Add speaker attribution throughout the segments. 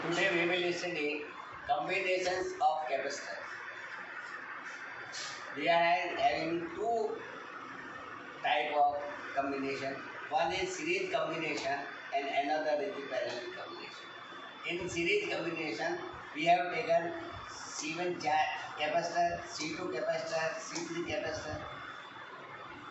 Speaker 1: Today we will study combinations of capacitors. We are having two type of combination. One is series combination and another is the parallel combination. In series combination, we have taken C1 capacitor, C2 capacitor, C3 capacitor.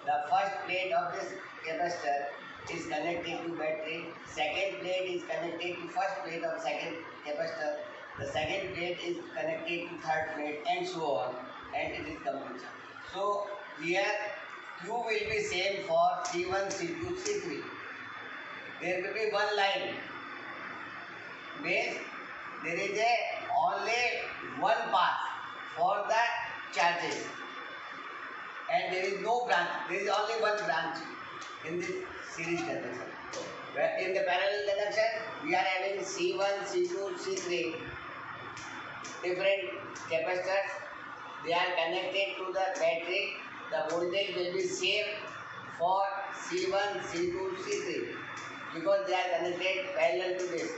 Speaker 1: The first plate of this capacitor is connected to battery. Second plate is connected to first plate of second capacitor. The second plate is connected to third plate and so on, and it is complete. So here Q will be same for C1, C2, C3. There will be one line. Means there is only one path for the charges. And there is no branch, there is only one branch in this series connection. Where in the parallel connection, we are having C1, C2, C3 different capacitors. They are connected to the battery. The voltage will be same for C1, C2, C3 because they are connected parallel to this.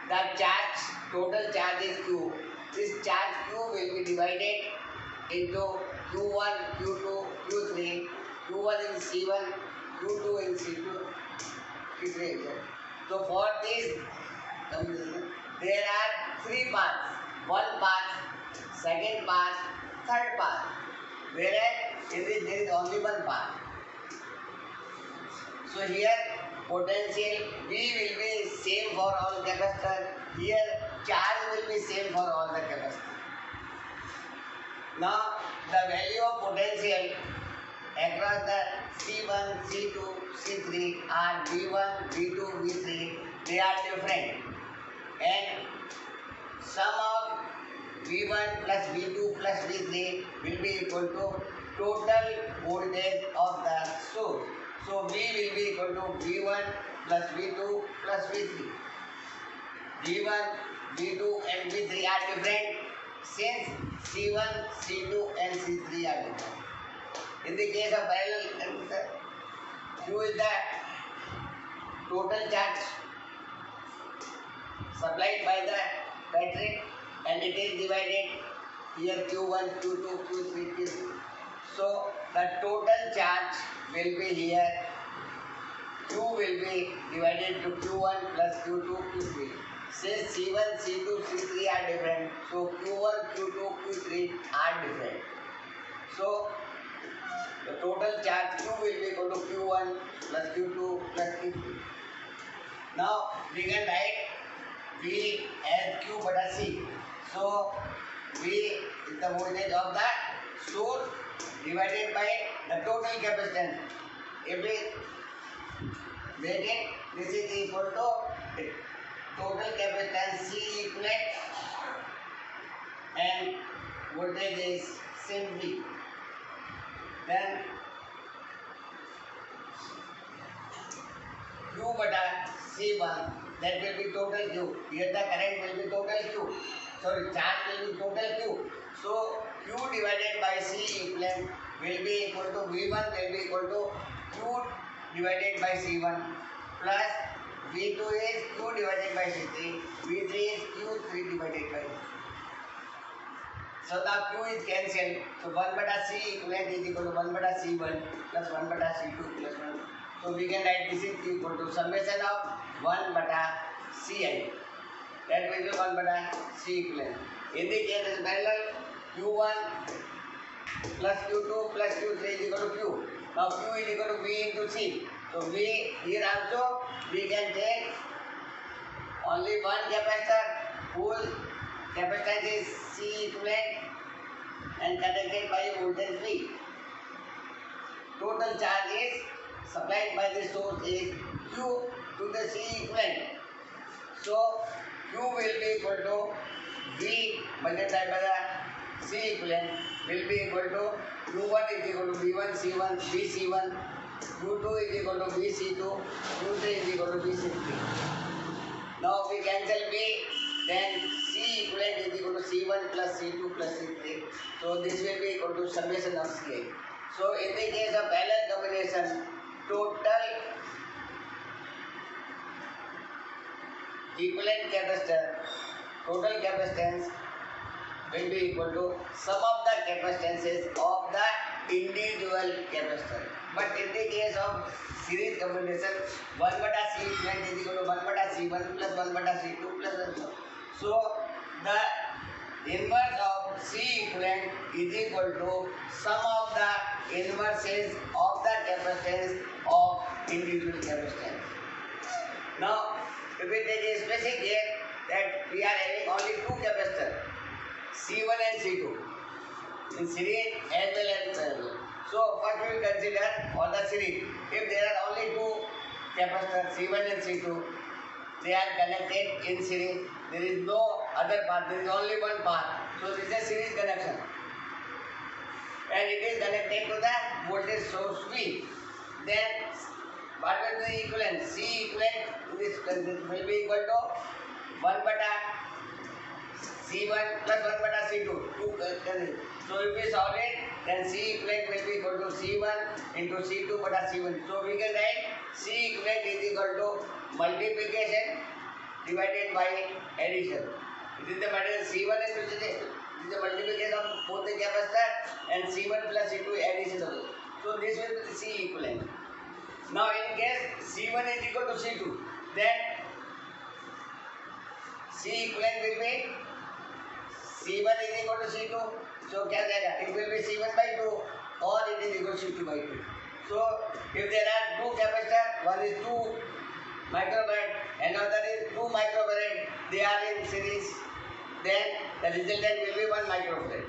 Speaker 1: The charge, total charge is Q. This charge Q will be divided into Q1, Q2, Q3, Q1 in C1, Q2 in C2, Q3. So for this, there are three paths. One path, second path, third path. Whereas there is only one path. So here potential V will be same for all capacitors. Here charge will be same for all the capacitors. Now the value of potential across the C1, C2, C3 are V1, V2, V3. They are different. And sum of V1 plus V2 plus V3 will be equal to total voltage of the source. So V will be equal to V1 plus V2 plus V3. V1, V2 and V3 are different since C1, C2 and C3 are different. In the case of parallel, Q is the total charge supplied by the battery and it is divided here Q1, Q2, Q3, Q4. So the total charge will be here. Q will be divided to Q1 plus Q2, Q3. Since C1, C2, C3 are different, so Q1, Q2, Q3 are different. So the total charge Q will be equal to Q1 plus Q2 plus Q3. Now we can write V as Q bata C. So V is the voltage of the source divided by the total capacitance. If we make it, this is equal to total capacitance C equivalent and voltage is same V. Then Q bata C1, that will be total Q. Here the current will be total Q. Sorry, charge will be total Q. So Q divided by C equivalent will be equal to V1 will be equal to Q divided by C1 plus V2 is Q divided by C3. V3 is Q3 divided by C3. So now Q is cancelled. So 1 bata C equivalent is equal to 1 bata C1 plus 1 bata C2 plus 1. So we can write this is equal to summation of 1 bata Ci. That will be 1 bata C equivalent. In the case of parallel, Q1 plus Q2 plus Q3 is equal to Q. Now Q is equal to V into C. So V here also we can take only one capacitor whose capacitance is C equivalent and connected by voltage V. Total charge is supplied by the source is Q to the C equivalent. So Q will be equal to V multiplied by the C equivalent will be equal to Q1 is equal to V1 C1 VC1, Q2 is equal to VC2, Q3 is equal to VC3. Now we cancel V, then C equivalent is equal to C1 plus C2 plus C3. So this will be equal to summation of Ci. So in the case of parallel combination, total equivalent capacitor, total capacitance will be equal to sum of the capacitances of the individual capacitor. But in the case of series combination, 1 bata C equivalent is equal to 1 bata C1 plus 1 bata C2 plus 1 bata. So the inverse of C equivalent is equal to sum of the inverses of the capacitance of individual capacitance. Now, if we take a specific here that we are having only two capacitors, C1 and C2, in series as well as parallel. So, first we will consider on the series. If there are only two capacitors, C1 and C2, they are connected in series. There is no other path. There is only one path. So, this is a series connection. And it is connected to the voltage source V. Then, what will be the equivalent? C equivalent this will be equal to 1 bata C1 plus 1 bata C2. So if we solve it, then C equivalent will be equal to C1 into C2 bata C1. So we can write C equivalent is equal to multiplication divided by addition. This is the material C1 and this is the multiplication of both the capacitor and C1 plus C2 addition of it. So this will be the C equivalent. Now in case C1 is equal to C2, then C equivalent will be C1 is equal to C2. So क्या जाएगा? It will be C1 by 2 or it is equal to C2 by 2. So if there are two capacitors, one is 2 microfarad and another is 2 microfarad, they are in series, then the resultant will be 1 microfarad.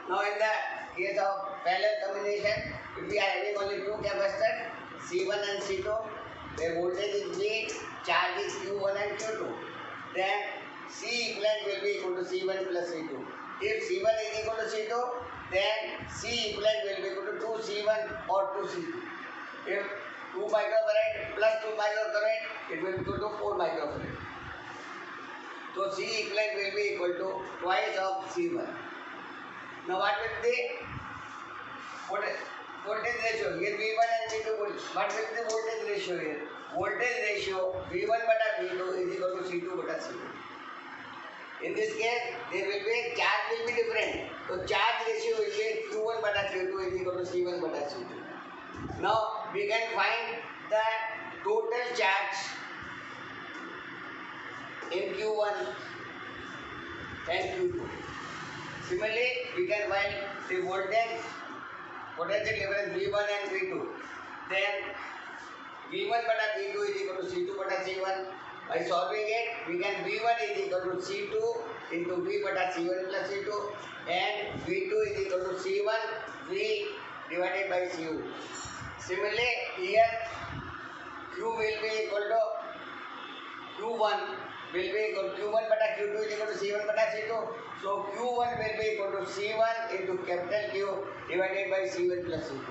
Speaker 1: Now in the case of parallel combination, if we are having only two capacitors, C1 and C2, where voltage is V, charge is Q1 and Q2, then C equivalent will be equal to C1 plus C2. If C1 is equal to C2, then C equivalent will be equal to 2C1 or 2C2. If 2 microfarad plus 2 microfarad, it will be equal to 4 microfarad. So C equivalent will be equal to twice of C1. Now what will be voltage ratio? Here V1 and V2 voltage. What will be the voltage ratio here? Voltage ratio V1 bata V2 is equal to C2 bata C2. In this case, there will be charge will be different. So charge ratio will be Q1 bata Q2 is equal to C1 bata C2. Now we can find the total charge in Q1 and Q2. Similarly, we can find the voltage potential difference V1 and V2. Then V1 bata V2 is equal to C2 bata C1. By solving it, we can V1 is equal to C2 into V bata C1 plus C2 and V2 is equal to C1 V divided by Cu. Similarly, here Q will be equal to Q1 will be equal to Q1 bata Q2 is equal to C1 bata C2. So Q1 will be equal to C1 into capital Q divided by C1 plus C2.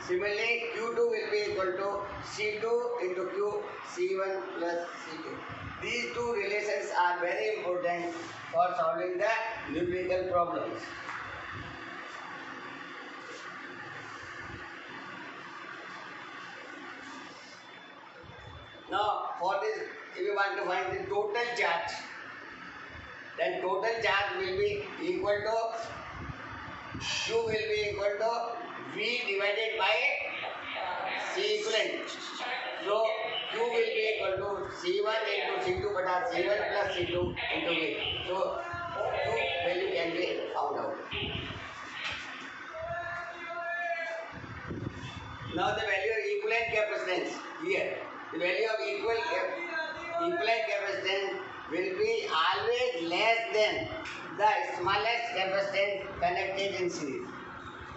Speaker 1: Similarly, Q2 will be equal to C2 into Q C1 plus C2. These two relations are very important for solving the numerical problems. Now, for this, if you want to find the total charge, then total charge will be equal to Q will be equal to V divided by C equivalent. So Q will be equal to C1 into C2 bata C1 plus C2 into V. So Q value can be found out. Now the value of equivalent capacitance here. The value of equivalent capacitance will be always less than the smallest capacitance connected in series.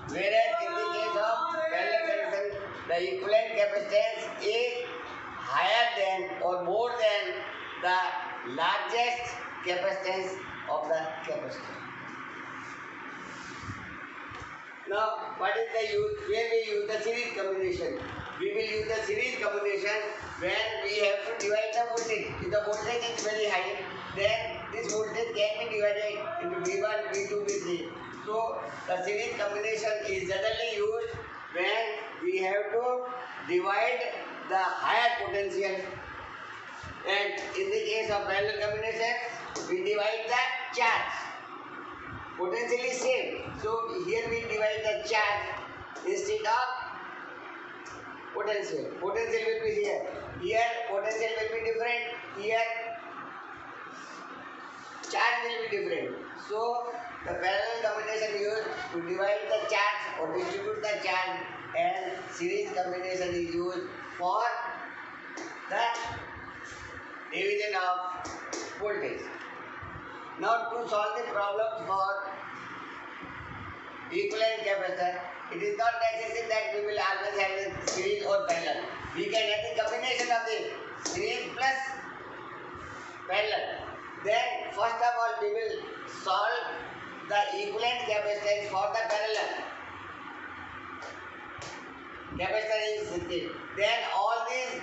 Speaker 1: Whereas in the case of parallel connection, the equivalent capacitance is higher than or more than the largest capacitance of the capacitor. Now, what is the use? Where we use the series combination? We will use the series combination when we have to divide the voltage. If the voltage is very high, then this voltage can be divided into V1, V2, V3. So, the series combination is generally used when we have to divide the higher potential, and in the case of parallel combination, we divide the charge. Potential is same, so here we divide the charge instead of potential. Potential will be here. Here potential will be different. Here charge will be different. So the parallel combination used to divide the charge or distribute the charge, and series combination is used for the division of voltage. Now to solve the problem for equivalent capacitor, it is not necessary that we will always have the series or parallel. We can have the combination of the series plus parallel. Then first of all we will solve the equivalent capacitance for the parallel. Capacitor is 16. Then all these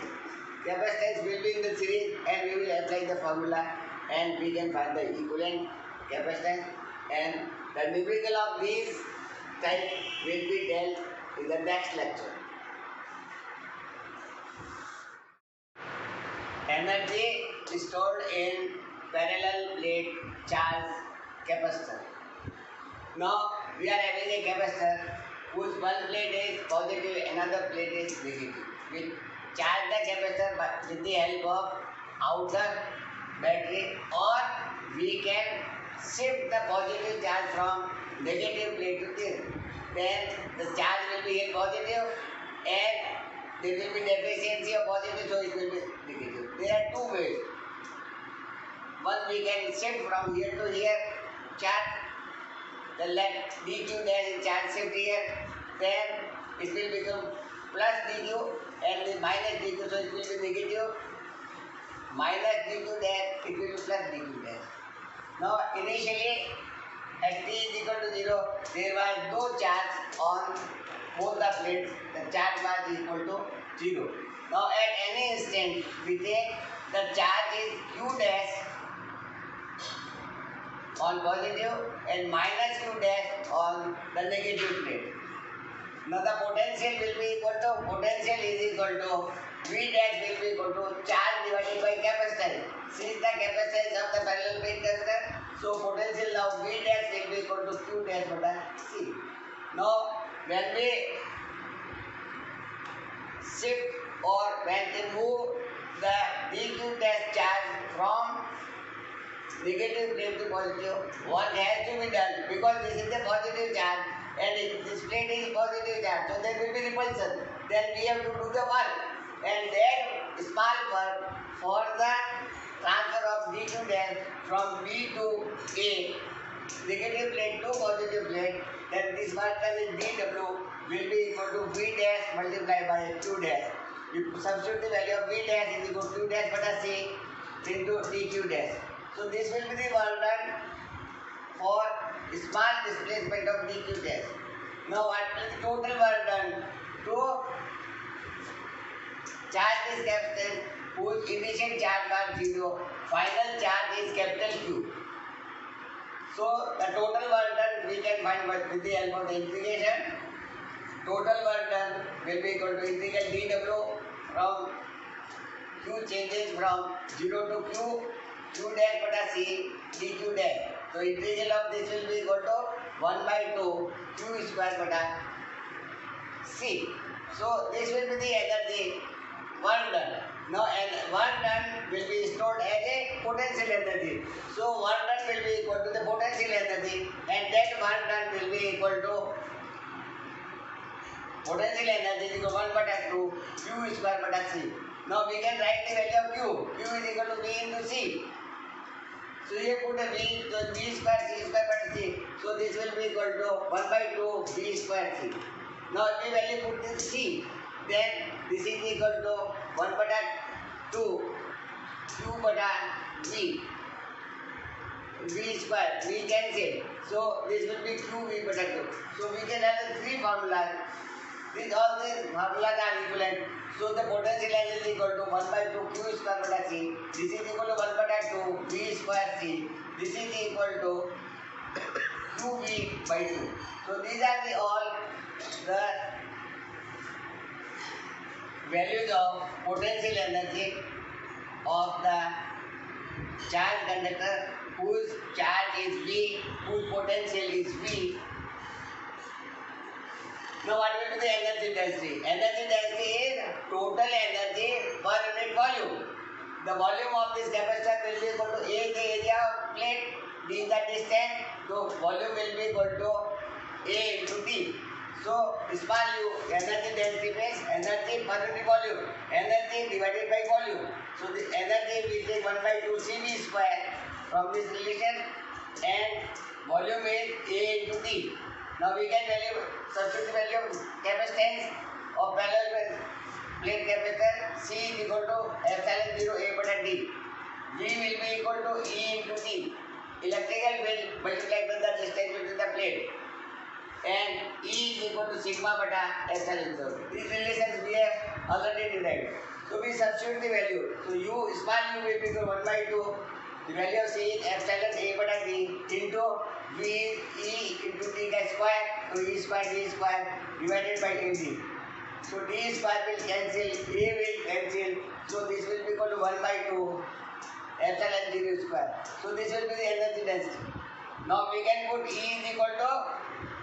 Speaker 1: capacitance will be in the series, and we will apply the formula, and we can find the equivalent capacitance, and the numerical of these type will be dealt in the next lecture. Energy stored in parallel plate charge capacitor. Now we are having a capacitor whose one plate is positive, another plate is negative. We charge the capacitor with the help of outer battery, or we can shift the positive charge from negative plate to this. Then the charge will be in positive, and there will be deficiency of positive, so it will be negative. There are two ways. One, we can shift from here to here charge. The left dq dash is charge shift here, then it will become plus dq and the minus dq, so it will be negative. Minus dq dash, it will be plus dq dash. Now initially at t is equal to 0, there was no charge on both the plates. The charge was equal to 0. Now at any instant we take the charge is q dash on positive and minus q dash on the negative plate. Now the potential will be equal to, potential is equal to V dash will be equal to charge divided by capacitance. Since the capacitance of the parallel plate capacitor, so potential of V dash will be equal to Q dash by C. Now when we shift or when we move the dq dash charge from negative plate to positive, what has to be done, because this is the positive charge and this plate is positive charge, so there will be repulsion. Then we have to do the work, and that small work for the transfer of dq dash from B to A, negative plate to positive plate, then this work done is dw will be equal to V dash multiplied by Q dash. You substitute the value of V dash is equal to Q dash by C into dq dash. So this will be the work done for small displacement of dq dash. Now what will the total work done to charge this capacitance whose initial charge was 0, final charge is capital Q. So the total work done we can find with the help of the integration. Total work done will be equal to integral dw from Q changes from 0 to Q, Q dash by C dq dash. So integral of this will be equal to 1 by 2 Q square by C. So this will be the energy work done. Now and work done will be stored as a potential energy. So work done will be equal to the potential energy, and that work done will be equal to potential energy is equal to 1 by 2 Q square by C. Now we can write the value of Q. Q is equal to V into C. So here put a V, so V square C square by C. So this will be equal to 1 by 2 V square C. Now if we value put this C, then this is equal to 1 by 2 Q by V. V square, V cancel. So this will be QV by 2. So we can have the three formulas. All these formulas are equivalent. So the potential energy is equal to 1 by 2 Q square by C. This is equal to 1 by 2 V square C. This is equal to QV by 2. So these are the all the values of potential energy of the charge conductor whose charge is V, whose potential is V. Now what will be the energy density? Energy density is total energy per unit volume. The volume of this capacitor will be equal to A is the area of plate, D is the distance, so volume will be equal to A into T. So small u, energy density means energy per unit volume, energy divided by volume. So the energy we take 1 by 2 CV square from this relation and volume is A into T. Now we can substitute the value of capacitance of parallel plate capacitor. C is equal to epsilon 0 A by D. V will be equal to E into T. Electrical will multiplied by the distance between the plate. And E is equal to sigma bata epsilon 0. These relations we have already derived. So we substitute the value. So U, small u will be equal to 1 by 2. The value of C is epsilon A bata D into V is E into T square. So E square D square divided by AD. So D square will cancel, A will cancel. So this will be equal to 1 by 2 epsilon 0 square. So this will be the energy density. Now we can put E is equal to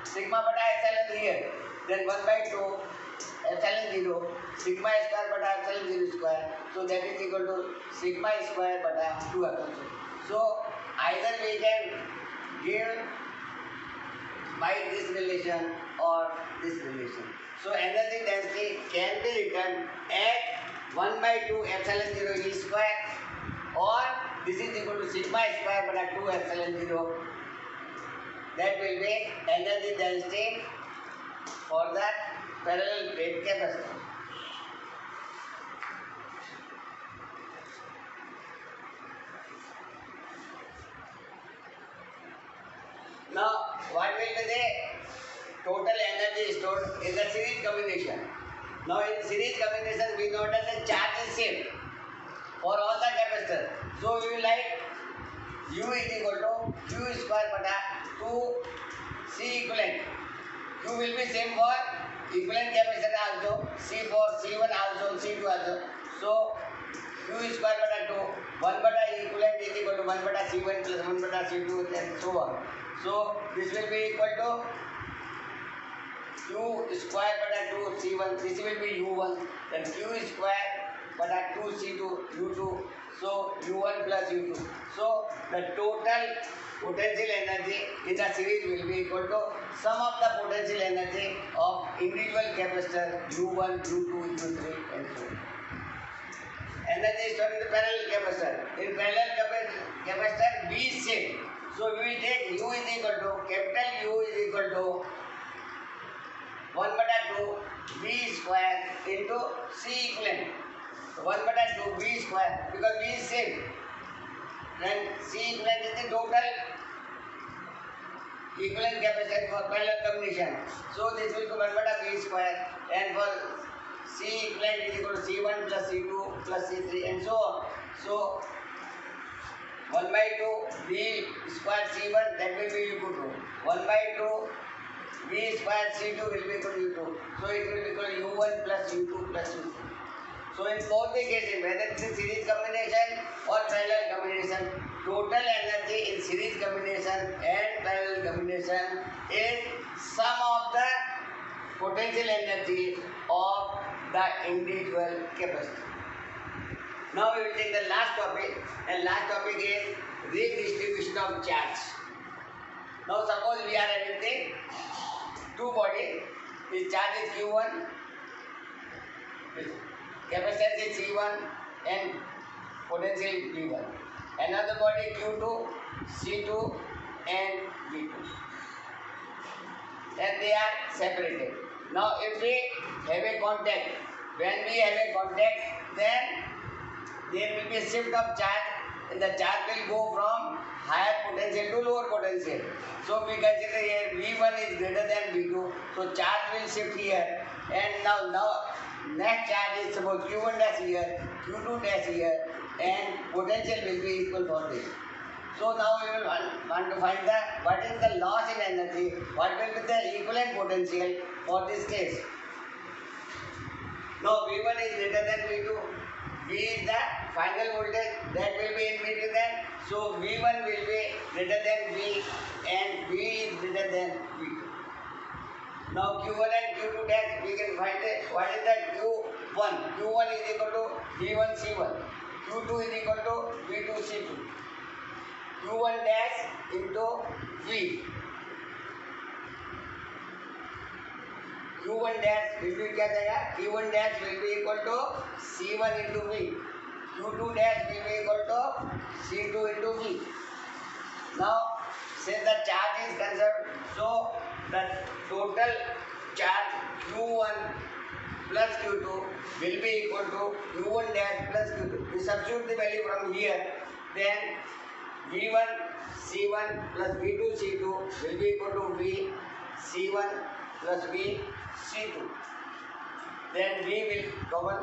Speaker 1: sigma bata epsilon here. Then 1 by 2 epsilon 0 sigma square bata epsilon 0 square. So that is equal to sigma square bata 2 epsilon 0. So either we can give by this relation or this relation. So energy density can be written at 1 by 2 epsilon 0 E square, or this is equal to sigma square by 2 epsilon 0. That will be energy density for the parallel plate capacitor. Now, what will be the total energy stored in the series combination? Now, in series combination, we know that the charge is same for all the capacitors. So, we will write U is equal to Q square bata 2 C equivalent. Q will be same for equivalent capacitor also, C for C1 also, C2 also. So, Q square bata 2, 1 bata equivalent is equal to 1 bata C1 plus 1 bata C2 and so on. So, this will be equal to Q square bata 2 C1, this will be U1, then Q square bata 2 C2 U2, so U1 plus U2. So, the total potential energy in the series will be equal to sum of the potential energy of individual capacitor U1, U2, U3 and so on. Energy stored in the parallel capacitor. In parallel capacitor, V is same. So we will take U is equal to, capital U is equal to 1 bata 2 V square into C equivalent. 1 bata 2 V square, because V is same. Then C equivalent is the total equivalent capacitance for parallel combination. So this will be 1 bata V square, and for C equivalent is equal to C1 plus C2 plus C3 and so on. So 1 by 2 V square C1, that will be equal to 1 by 2 V square C2 will be equal to U2. So it will be equal to U1 plus U2 plus U3. So in both the cases, whether it is series combination or parallel combination, total energy in series combination and parallel combination is sum of the potential energy of the individual capacitor. Now we will take the last topic, and last topic is redistribution of charge. Now suppose we are having two bodies, his charge is Q1, capacitance is C1 and potential is V1. Another body Q2, C2 and V2. And they are separated. Now if we have a contact, when we have a contact, then there will be a shift of charge, and the charge will go from higher potential to lower potential. So we consider here V1 is greater than V2, so charge will shift here, and now next charge is suppose Q1 dash here, Q2 dash here, and potential will be equal for this. So now we will want to find what is the loss in energy, what will be the equivalent potential for this case. Now V1 is greater than V2. V is the final voltage that will be in between them. So V1 will be greater than V and V is greater than V2. Now Q1 and Q2 dash we can find what is the Q1. Q1 is equal to V1 C1. Q2 is equal to V2 C2. Q1 dash into V. Q1 dash will be क्या जाएगा? Q1 dash will be equal to C1 into V. Q2 dash will be equal to C2 into V. Now, since the charge is conserved, so the total charge Q1 plus Q2 will be equal to Q1 dash plus Q2. We substitute the value from here, then V1 C1 plus V2 C2 will be equal to V C1 plus V C2. Then V will common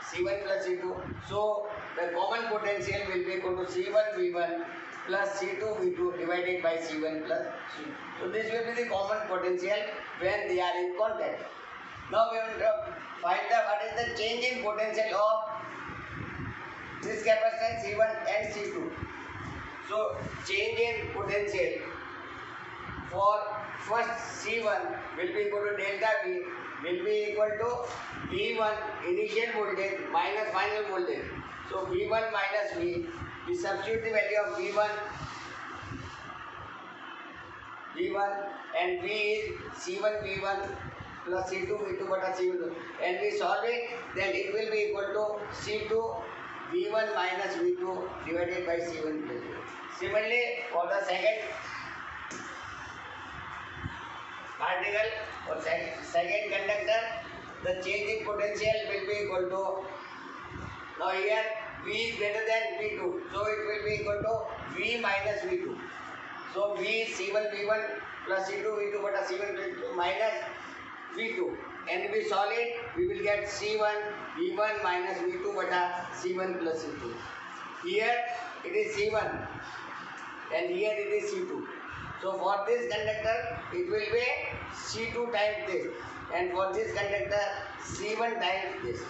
Speaker 1: C1 plus C2. So the common potential will be equal to C1 V1 plus C2 V2 divided by C1 plus C2. So this will be the common potential when they are in contact. Now we will find what is the change in potential of this capacitance C1 and C2. So change in potential for first C1 will be equal to delta V will be equal to V1 initial voltage minus final voltage. So V1 minus V, we substitute the value of V1 and V is C1 V1 plus C2 V2 bata C1 and we solve it, then it will be equal to C2 V1 minus V2 divided by C1 plus V2. Similarly, for the second particle or second conductor, the change in potential will be equal to, now here V is greater than V2, so it will be equal to V minus V2. So V is C1 V1 plus C2 V2 bata C1 V2 minus V2, and we solve it, we will get C1 V1 minus V2 bata C1 plus C2. Here it is C1 and here it is C2. So for this conductor it will be C2 times this, and for this conductor C1 times this.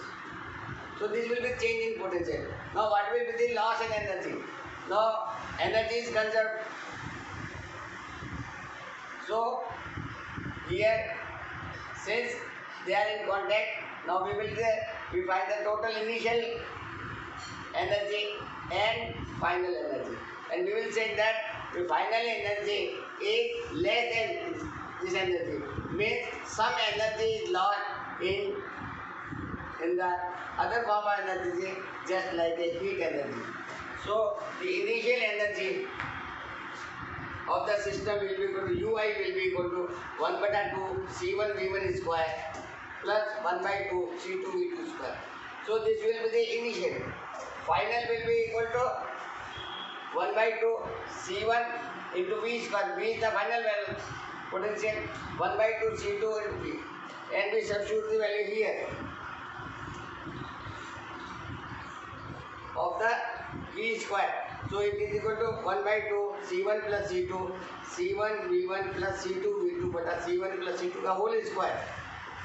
Speaker 1: So this will be change in potential. Now what will be the loss in energy? Now energy is conserved. So here since they are in contact, now we find the total initial energy and final energy, and we will say that the final energy is less than this energy, means some energy is lost in the other form of energy, just like a heat energy. So the initial energy of the system will be equal to Ui will be equal to 1 by 2 C1 V1 square plus 1 by 2 C2 V2 square. So this will be the initial. Final will be equal to 1 by 2 C1 into V square. V is the final value potential. 1 by 2 C2 into V. And we substitute the value here of the V square. So it is equal to 1 by 2 C1 plus C2 C1 V1 plus C2 V2 bata C1 plus C2 का whole square.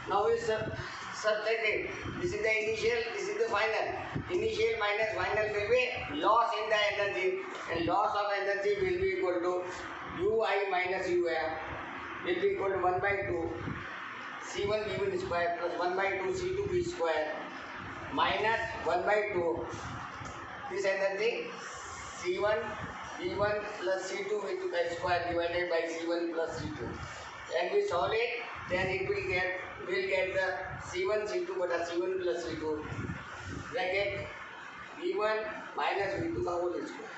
Speaker 1: Now we subtract it. This is the initial, this is the final. Initial minus final will be loss in the energy, and loss of energy will be equal to Ui minus Ui will be equal to 1 by 2 C1 V1 square plus 1 by 2 C2 V square minus 1 by 2 this energy C1 V1 plus C2 V2 square divided by C1 plus C2, and we solve it, then it will get the C1 C2 bata C1 plus C2 bracket V1 minus V2 का whole square.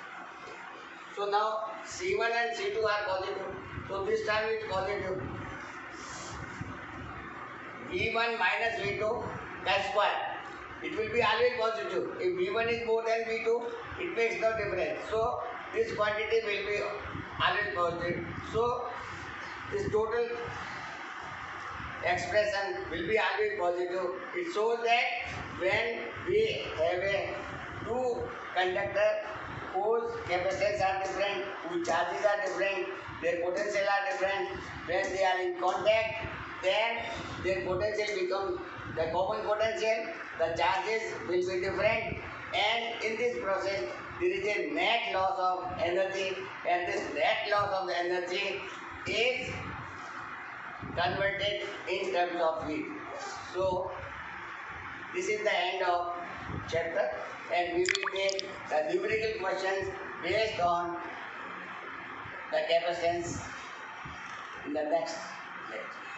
Speaker 1: So now C1 and C2 are positive, so this time it is positive. V1 minus V2 का square, it will be always positive. If V1 is more than V2, it makes no difference. So this quantity will be always positive. So this total expression will be always positive. It shows that when we have a two conductor whose capacitance are different, whose charges are different, their potential are different, when they are in contact, then their potential becomes the common potential, the charges will be different, and in this process there is a net loss of energy, and this net loss of energy is converted in terms of heat. So this is the end of chapter, and we will take the numerical questions based on the capacitance in the next lecture.